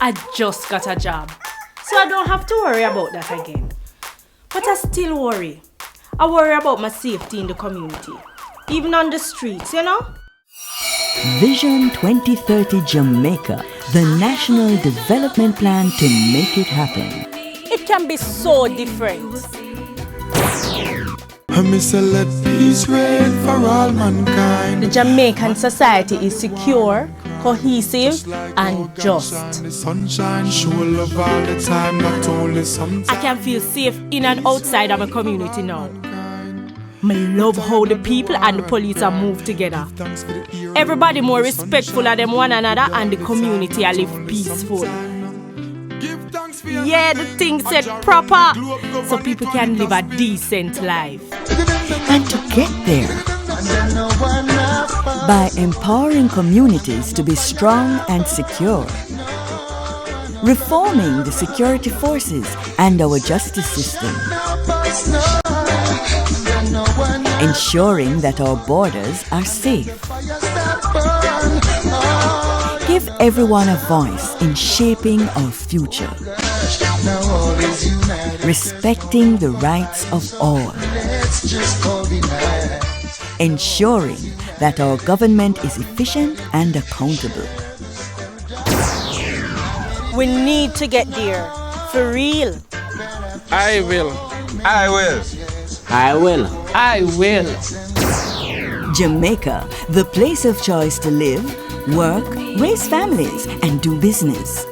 I just got a job, so I don't have to worry about that again. But I still worry. I worry about my safety in the community, even on the streets, you know? Vision 2030 Jamaica, the national development plan to make it happen. It can be so different. Let peace reign for all mankind. The Jamaican society is secure, cohesive, and just. Sunshine, show love all the time, not only sometimes. I can feel safe in and outside of my community now. I love how the people and the police are moved together. Everybody more respectful of them one another, and the community I live peaceful. Yeah, the thing said proper, so people can live a decent life. And to get there, by empowering communities to be strong and secure, reforming the security forces and our justice system, ensuring that our borders are safe. Give everyone a voice in shaping our future, respecting the rights of all, ensuring that our government is efficient and accountable. We need to get there, for real. I will. I will. I will. I will. Jamaica, the place of choice to live, work, raise families, and do business.